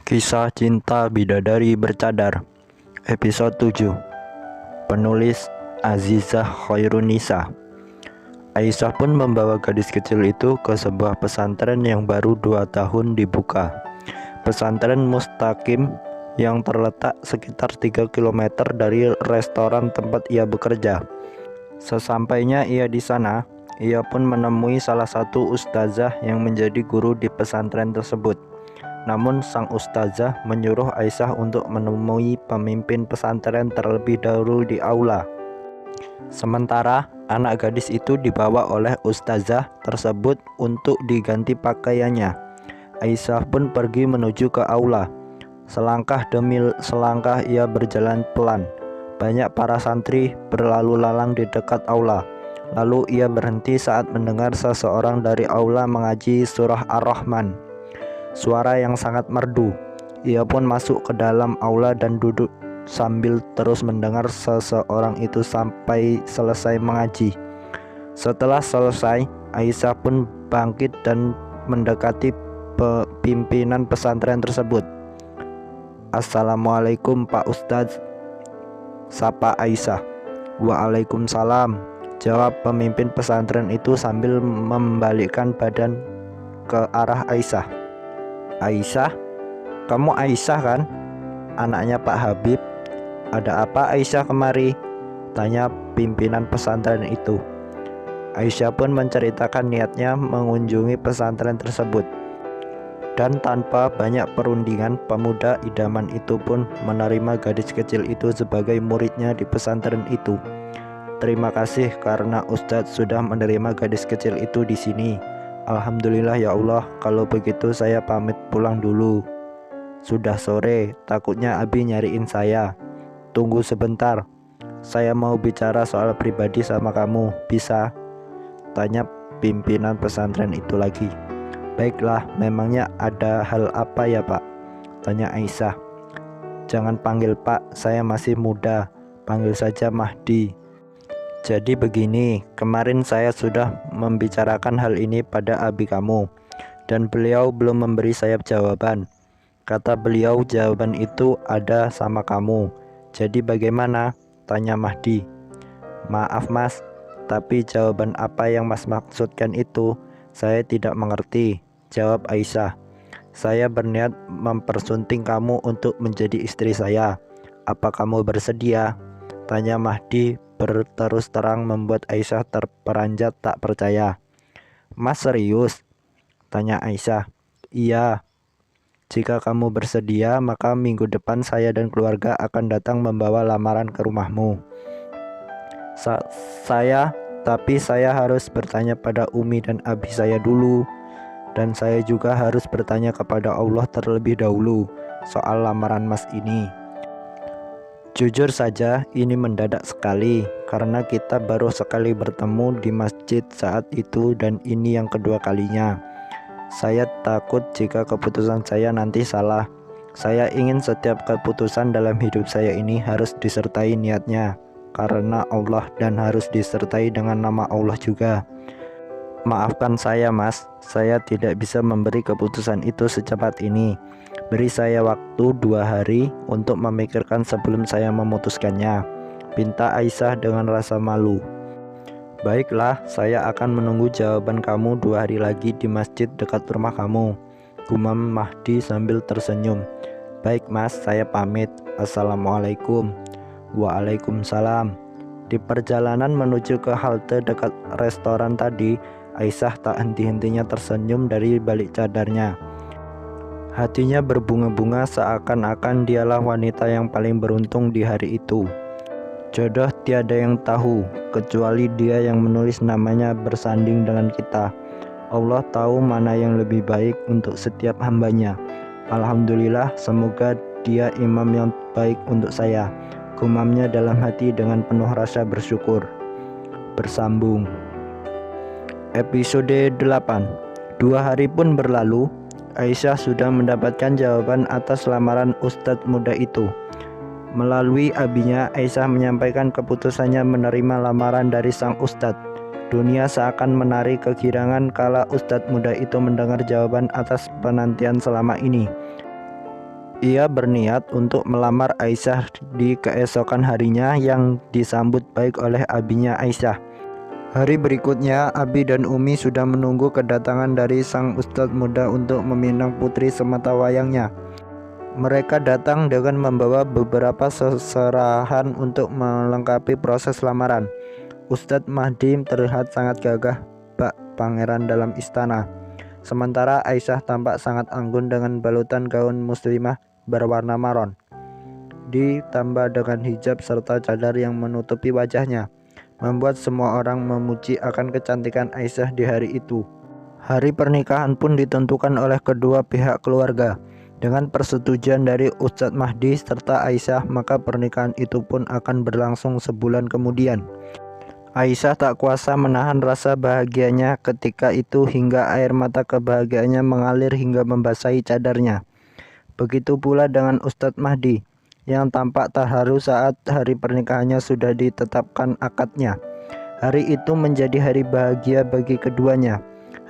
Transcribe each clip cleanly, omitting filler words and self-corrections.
Kisah Cinta Bidadari Bercadar, Episode 7. Penulis Azizah Khairunisa. Aisyah pun membawa gadis kecil itu ke sebuah pesantren yang baru 2 tahun dibuka. Pesantren Mustaqim yang terletak sekitar 3 km dari restoran tempat ia bekerja. Sesampainya ia di sana, ia pun menemui salah satu ustazah yang menjadi guru di pesantren tersebut. Namun sang ustazah menyuruh Aisyah untuk menemui pemimpin pesantren terlebih dahulu di aula. Sementara anak gadis itu dibawa oleh ustazah tersebut untuk diganti pakaiannya. Aisyah pun pergi menuju ke aula. Selangkah demi selangkah ia berjalan pelan. Banyak para santri berlalu lalang di dekat aula. Lalu ia berhenti saat mendengar seseorang dari aula mengaji surah Ar-Rahman. Suara yang sangat merdu. Ia pun masuk ke dalam aula dan duduk sambil terus mendengar seseorang itu sampai selesai mengaji. Setelah selesai, Aisyah pun bangkit dan mendekati pimpinan pesantren tersebut. "Assalamualaikum Pak Ustadz," sapa Aisyah. "Waalaikumsalam," jawab pemimpin pesantren itu sambil membalikkan badan ke arah Aisyah. "Aisyah, kamu Aisyah kan? Anaknya Pak Habib. Ada apa Aisyah kemari?" tanya pimpinan pesantren itu. Aisyah pun menceritakan niatnya mengunjungi pesantren tersebut. Dan tanpa banyak perundingan, pemuda idaman itu pun menerima gadis kecil itu sebagai muridnya di pesantren itu. "Terima kasih karena Ustadz sudah menerima gadis kecil itu di sini. Alhamdulillah ya Allah, kalau begitu saya pamit pulang dulu. Sudah sore, takutnya Abi nyariin saya. Tunggu sebentar, saya mau bicara soal pribadi sama kamu, bisa?" tanya pimpinan pesantren itu lagi. "Baiklah, memangnya ada hal apa ya Pak?" tanya Aisyah. "Jangan panggil Pak, saya masih muda, panggil saja Mahdi. Jadi begini, kemarin saya sudah membicarakan hal ini pada abi kamu, dan beliau belum memberi saya jawaban. Kata beliau jawaban itu ada sama kamu. Jadi bagaimana?" tanya Mahdi. "Maaf Mas, tapi jawaban apa yang Mas maksudkan itu saya tidak mengerti," jawab Aisyah. "Saya berniat mempersunting kamu untuk menjadi istri saya. Apa kamu bersedia?" tanya Mahdi berterus terang membuat Aisyah terperanjat tak percaya. "Mas serius?" tanya Aisyah. "Iya. Jika kamu bersedia, maka minggu depan saya dan keluarga akan datang membawa lamaran ke rumahmu." Tapi saya harus bertanya pada Umi dan Abi saya dulu. Dan saya juga harus bertanya kepada Allah terlebih dahulu soal lamaran Mas ini. Jujur saja, ini mendadak sekali karena kita baru sekali bertemu di masjid saat itu dan ini yang kedua kalinya. Saya takut jika keputusan saya nanti salah. Saya ingin setiap keputusan dalam hidup saya ini harus disertai niatnya karena Allah dan harus disertai dengan nama Allah juga. Maafkan saya Mas, saya tidak bisa memberi keputusan itu secepat ini. Beri saya waktu 2 hari untuk memikirkan sebelum saya memutuskannya, pinta Aisyah dengan rasa malu. "Baiklah, saya akan menunggu jawaban kamu 2 hari lagi di masjid dekat rumah kamu," gumam Mahdi sambil tersenyum. "Baik Mas, saya pamit. Assalamualaikum." "Waalaikumsalam." Di perjalanan menuju ke halte dekat restoran tadi, Aisyah tak henti-hentinya tersenyum dari balik cadarnya. Hatinya berbunga-bunga seakan-akan dialah wanita yang paling beruntung di hari itu. Jodoh tiada yang tahu, kecuali Dia yang menulis namanya bersanding dengan kita. Allah tahu mana yang lebih baik untuk setiap hambanya. Alhamdulillah, semoga Dia imam yang baik untuk saya, gumamnya dalam hati dengan penuh rasa bersyukur. Bersambung. Episode 8. 2 hari pun berlalu. Aisyah sudah mendapatkan jawaban atas lamaran Ustadz muda itu. Melalui abinya, Aisyah menyampaikan keputusannya menerima lamaran dari sang Ustadz. Dunia seakan menari kegirangan kala Ustadz muda itu mendengar jawaban atas penantian selama ini. Ia berniat untuk melamar Aisyah di keesokan harinya yang disambut baik oleh abinya Aisyah. Hari berikutnya, Abi dan Umi sudah menunggu kedatangan dari sang ustadz muda untuk meminang putri sematawayangnya. Mereka datang dengan membawa beberapa seserahan untuk melengkapi proses lamaran. Ustadz Mahdi terlihat sangat gagah bak pangeran dalam istana. Sementara Aisyah tampak sangat anggun dengan balutan gaun muslimah berwarna maron, ditambah dengan hijab serta cadar yang menutupi wajahnya, membuat semua orang memuji akan kecantikan Aisyah di hari itu. Hari pernikahan pun ditentukan oleh kedua pihak keluarga. Dengan persetujuan dari Ustadz Mahdi serta Aisyah, maka pernikahan itu pun akan berlangsung sebulan kemudian. Aisyah tak kuasa menahan rasa bahagianya ketika itu hingga air mata kebahagiaannya mengalir hingga membasahi cadarnya. Begitu pula dengan Ustadz Mahdi yang tampak terharu saat hari pernikahannya sudah ditetapkan akadnya. Hari itu menjadi hari bahagia bagi keduanya.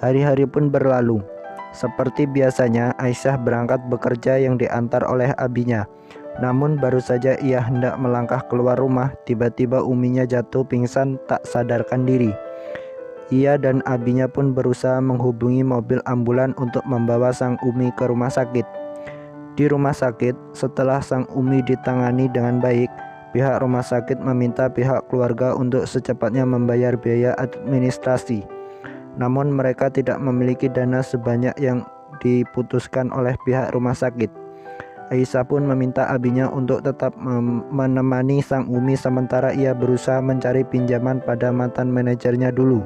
Hari-hari pun berlalu. Seperti biasanya, Aisyah berangkat bekerja yang diantar oleh abinya. Namun baru saja ia hendak melangkah keluar rumah, tiba-tiba uminya jatuh pingsan tak sadarkan diri. Ia dan abinya pun berusaha menghubungi mobil ambulan untuk membawa sang umi ke rumah sakit. Di rumah sakit, setelah sang umi ditangani dengan baik, pihak rumah sakit meminta pihak keluarga untuk secepatnya membayar biaya administrasi. Namun mereka tidak memiliki dana sebanyak yang diputuskan oleh pihak rumah sakit. Aisyah pun meminta abinya untuk tetap menemani sang umi sementara ia berusaha mencari pinjaman pada mantan manajernya dulu.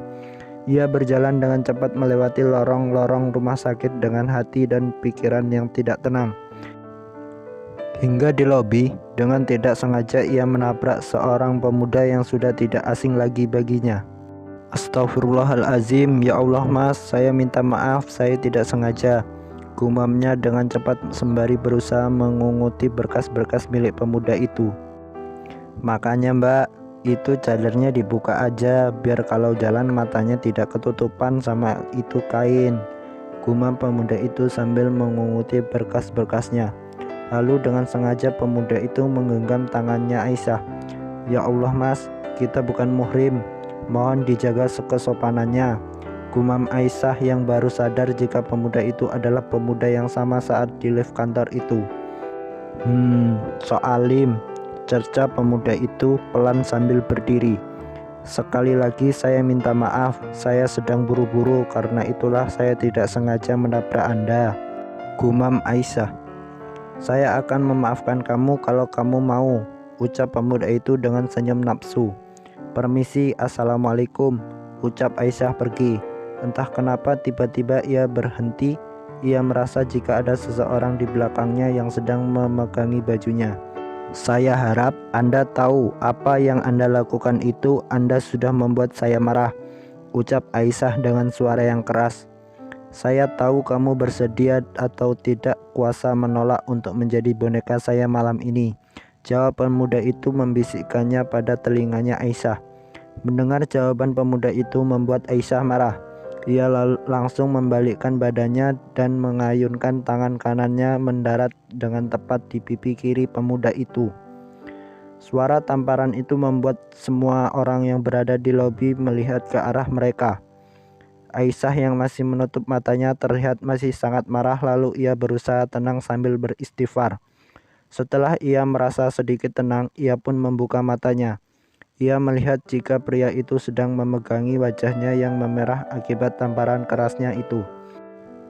Ia berjalan dengan cepat melewati lorong-lorong rumah sakit dengan hati dan pikiran yang tidak tenang. Hingga di lobi, dengan tidak sengaja ia menabrak seorang pemuda yang sudah tidak asing lagi baginya. Astagfirullahalazim, ya Allah mas, saya minta maaf, saya tidak sengaja, gumamnya dengan cepat sembari berusaha mengunguti berkas-berkas milik pemuda itu. Makanya mbak, itu cadarnya dibuka aja, biar kalau jalan matanya tidak ketutupan sama itu kain, gumam pemuda itu sambil mengunguti berkas-berkasnya. Lalu dengan sengaja pemuda itu menggenggam tangannya Aisyah. Ya Allah mas, kita bukan muhrim, mohon dijaga kesopanannya, gumam Aisyah yang baru sadar jika pemuda itu adalah pemuda yang sama saat di lift kantor itu. So alim, cerca pemuda itu pelan sambil berdiri. Sekali lagi saya minta maaf, saya sedang buru-buru, karena itulah saya tidak sengaja menabrak Anda, gumam Aisyah. Saya akan memaafkan kamu kalau kamu mau, ucap pemuda itu dengan senyum nafsu. Permisi, assalamualaikum, ucap Aisyah pergi. Entah kenapa tiba-tiba ia berhenti. Ia merasa jika ada seseorang di belakangnya yang sedang memegangi bajunya. Saya harap Anda tahu apa yang Anda lakukan itu. Anda sudah membuat saya marah, ucap Aisyah dengan suara yang keras. Saya tahu kamu bersedia atau tidak kuasa menolak untuk menjadi boneka saya malam ini, jawab pemuda itu membisikkannya pada telinganya Aisyah. Mendengar jawaban pemuda itu membuat Aisyah marah. Ia langsung membalikkan badannya dan mengayunkan tangan kanannya mendarat dengan tepat di pipi kiri pemuda itu. Suara tamparan itu membuat semua orang yang berada di lobi melihat ke arah mereka. Aisyah yang masih menutup matanya terlihat masih sangat marah, lalu ia berusaha tenang sambil beristighfar. Setelah ia merasa sedikit tenang, ia pun membuka matanya. Ia melihat jika pria itu sedang memegangi wajahnya yang memerah akibat tamparan kerasnya itu.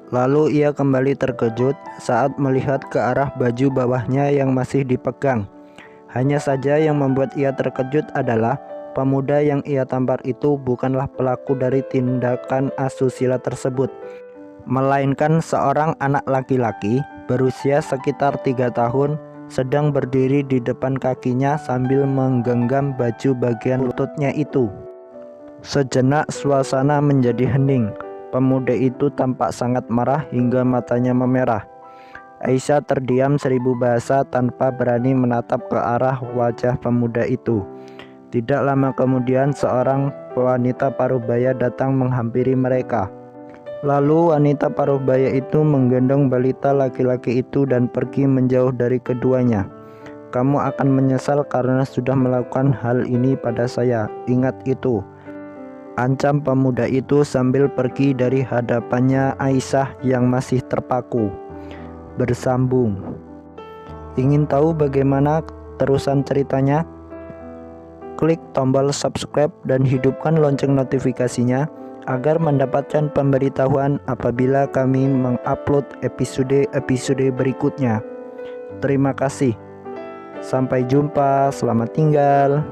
Lalu ia kembali terkejut saat melihat ke arah baju bawahnya yang masih dipegang. Hanya saja yang membuat ia terkejut adalah pemuda yang ia tampar itu bukanlah pelaku dari tindakan asusila tersebut, melainkan seorang anak laki-laki berusia sekitar 3 tahun sedang berdiri di depan kakinya sambil menggenggam baju bagian lututnya itu. Sejenak suasana menjadi hening. Pemuda itu tampak sangat marah hingga matanya memerah. Aisyah terdiam 1000 bahasa tanpa berani menatap ke arah wajah pemuda itu. Tidak lama kemudian seorang wanita paruh baya datang menghampiri mereka. Lalu wanita paruh baya itu menggendong balita laki-laki itu dan pergi menjauh dari keduanya. Kamu akan menyesal karena sudah melakukan hal ini pada saya. Ingat itu, ancam pemuda itu sambil pergi dari hadapannya Aisyah yang masih terpaku. Bersambung. Ingin tahu bagaimana terusan ceritanya? Klik tombol subscribe dan hidupkan lonceng notifikasinya agar mendapatkan pemberitahuan apabila kami mengupload episode berikutnya. Terima kasih. Sampai jumpa, selamat tinggal.